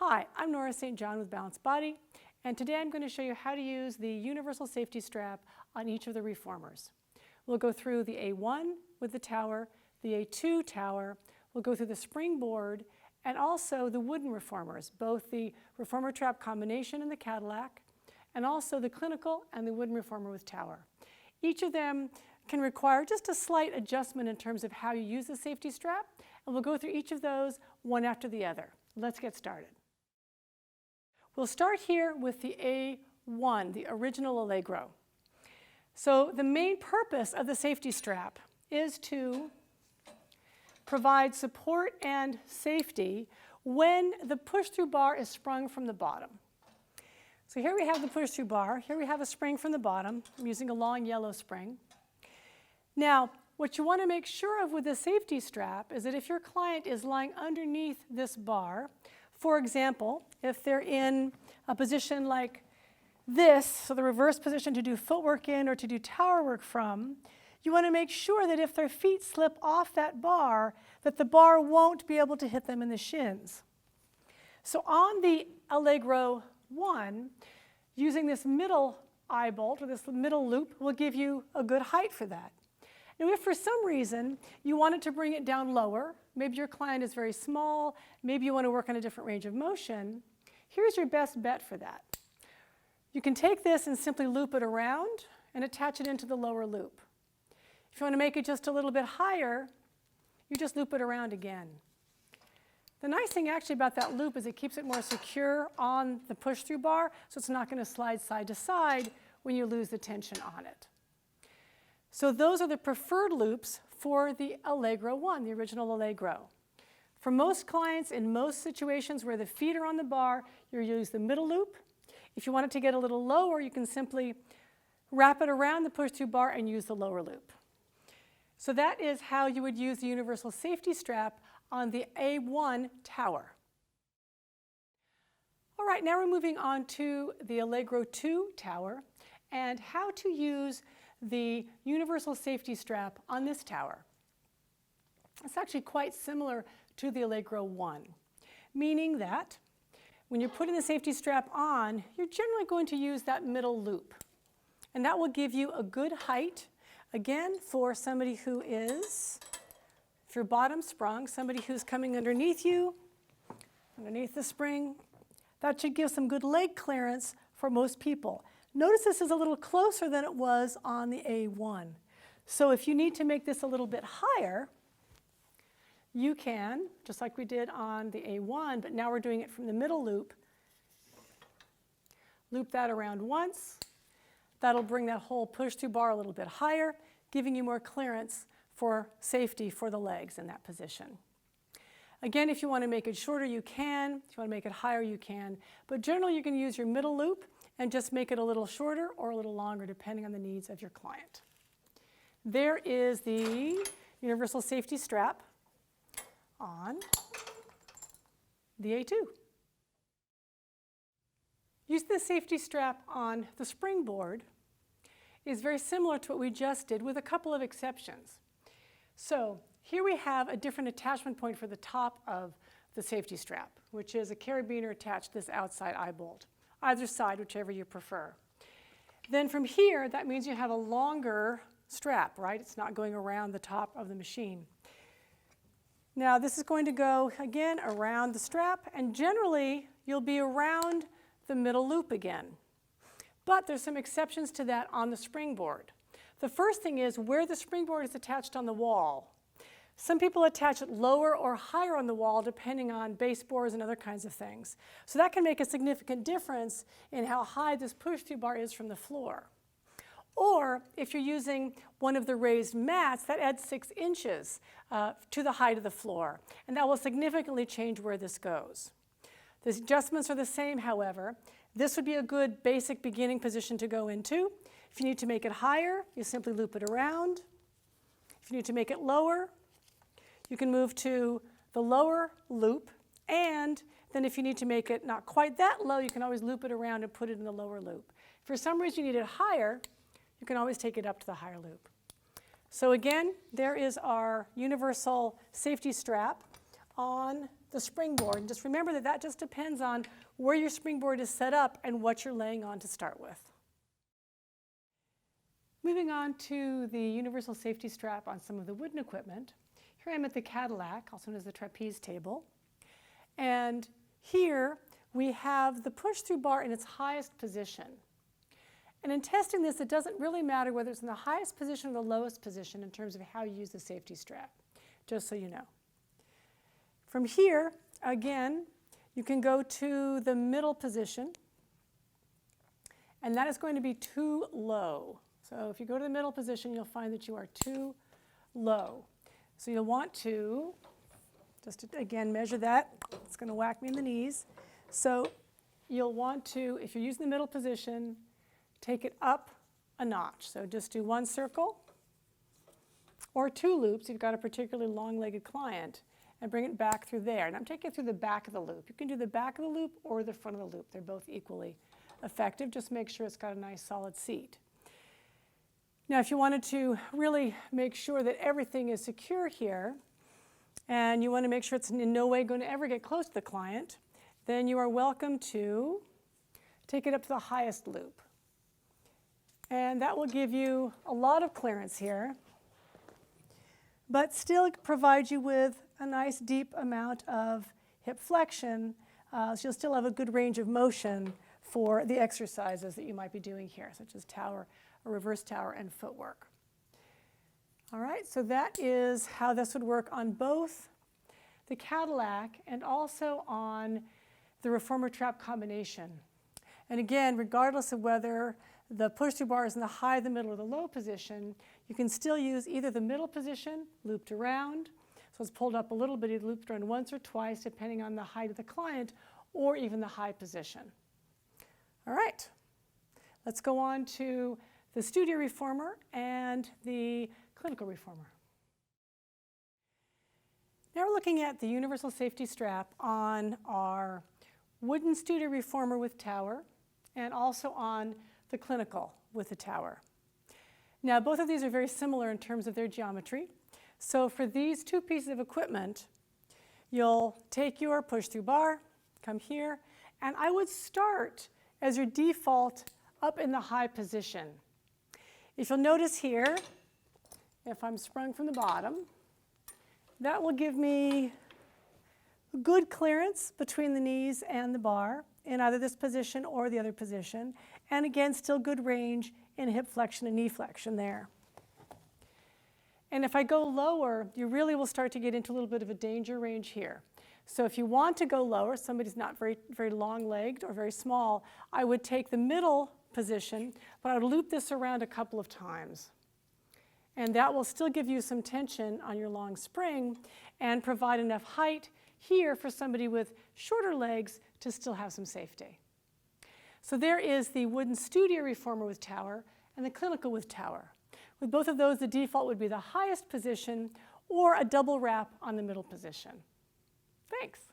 Hi, I'm Nora St. John with Balanced Body, and today I'm going to show you how to use the universal safety strap on each of the reformers. We'll go through the A1 with the tower, the A2 tower, we'll go through the springboard, and also the wooden reformers, both the reformer trap combination and the Cadillac, and also the clinical and the wooden reformer with tower. Each of them can require just a slight adjustment in terms of how you use the safety strap, and we'll go through each of those one after the other. Let's get started. We'll start here with the A1, the original Allegro. So the main purpose of the safety strap is to provide support and safety when the push-through bar is sprung from the bottom. So here we have the push-through bar. Here we have a spring from the bottom. I'm using a long yellow spring. Now, what you want to make sure of with the safety strap is that if your client is lying underneath this bar, for example, if they're in a position like this, so the reverse position to do footwork in or to do tower work from, you want to make sure that if their feet slip off that bar, that the bar won't be able to hit them in the shins. So on the Allegro 1, using this middle eye bolt or this middle loop will give you a good height for that. Now, if for some reason you wanted to bring it down lower, maybe your client is very small, maybe you want to work on a different range of motion, here's your best bet for that. You can take this and simply loop it around and attach it into the lower loop. If you want to make it just a little bit higher, you just loop it around again. The nice thing actually about that loop is it keeps it more secure on the push-through bar, so it's not going to slide side to side when you lose the tension on it. So those are the preferred loops for the Allegro 1, the original Allegro. For most clients, in most situations where the feet are on the bar, you'll use the middle loop. If you want it to get a little lower, you can simply wrap it around the push-through bar and use the lower loop. So that is how you would use the universal safety strap on the A1 tower. All right, now we're moving on to the Allegro 2 tower and how to use the universal safety strap on this tower. It's actually quite similar to the Allegro 1, meaning that when you're putting the safety strap on, you're generally going to use that middle loop. And that will give you a good height, again, for somebody who is, if you're bottom sprung, somebody who's coming underneath you, underneath the spring. That should give some good leg clearance for most people. Notice this is a little closer than it was on the A1. So if you need to make this a little bit higher, you can, just like we did on the A1, but now we're doing it from the middle loop. Loop that around once. That'll bring that whole push-through bar a little bit higher, giving you more clearance for safety for the legs in that position. Again, if you want to make it shorter, you can. If you want to make it higher, you can. But generally, you can use your middle loop and just make it a little shorter or a little longer, depending on the needs of your client. There is the universal safety strap on the A2. Use the safety strap on the springboard is very similar to what we just did with a couple of exceptions. So here we have a different attachment point for the top of the safety strap, which is a carabiner attached to this outside eye bolt, either side, whichever you prefer. Then from here, that means you have a longer strap, right? It's not going around the top of the machine. Now this is going to go, again, around the strap, and generally you'll be around the middle loop again. But there's some exceptions to that on the springboard. The first thing is where the springboard is attached on the wall. Some people attach it lower or higher on the wall depending on baseboards and other kinds of things. So that can make a significant difference in how high this push-through bar is from the floor. Or if you're using one of the raised mats, that adds 6 inches to the height of the floor, and that will significantly change where this goes. The adjustments are the same, however. This would be a good basic beginning position to go into. If you need to make it higher, you simply loop it around. If you need to make it lower, you can move to the lower loop, and then if you need to make it not quite that low, you can always loop it around and put it in the lower loop. If for some reason you need it higher, you can always take it up to the higher loop. So again, there is our universal safety strap on the springboard. And just remember that that just depends on where your springboard is set up and what you're laying on to start with. Moving on to the universal safety strap on some of the wooden equipment. Here I am at the Cadillac, also known as the Trapeze Table. And here we have the push-through bar in its highest position. And in testing this, it doesn't really matter whether it's in the highest position or the lowest position in terms of how you use the safety strap, just so you know. From here, again, you can go to the middle position, and that is going to be too low. So if you go to the middle position, you'll find that you are too low. So you'll want to, just to, again, measure that. It's going to whack me in the knees. So you'll want to, if you're using the middle position, take it up a notch. So just do one circle or 2 loops if you've got a particularly long-legged client, and bring it back through there. And I'm taking it through the back of the loop. You can do the back of the loop or the front of the loop. They're both equally effective. Just make sure it's got a nice solid seat. Now, if you wanted to really make sure that everything is secure here, and you want to make sure it's in no way going to ever get close to the client, then you are welcome to take it up to the highest loop. And that will give you a lot of clearance here, but still provide you with a nice deep amount of hip flexion, so you'll still have a good range of motion for the exercises that you might be doing here, such as tower, or reverse tower, and footwork. All right, so that is how this would work on both the Cadillac and also on the Reformer trap combination. And again, regardless of whether the push-through bar is in the high, the middle, or the low position, you can still use either the middle position, looped around, so it's pulled up a little bit, either looped around once or twice, depending on the height of the client, or even the high position. All right, let's go on to the studio reformer and the clinical reformer. Now we're looking at the universal safety strap on our wooden studio reformer with tower, and also on the clinical with the tower. Now both of these are very similar in terms of their geometry. So for these 2 pieces of equipment, you'll take your push-through bar, come here, and I would start as your default up in the high position. If you'll notice here, if I'm sprung from the bottom, that will give me good clearance between the knees and the bar in either this position or the other position. And again, still good range in hip flexion and knee flexion there. And if I go lower, you really will start to get into a little bit of a danger range here. So if you want to go lower, somebody's not very long-legged or very small, I would take the middle position, but I would loop this around a couple of times. And that will still give you some tension on your long spring and provide enough height here for somebody with shorter legs to still have some safety. So there is the wooden studio reformer with tower and the clinical with tower. With both of those, the default would be the highest position or a double wrap on the middle position. Thanks.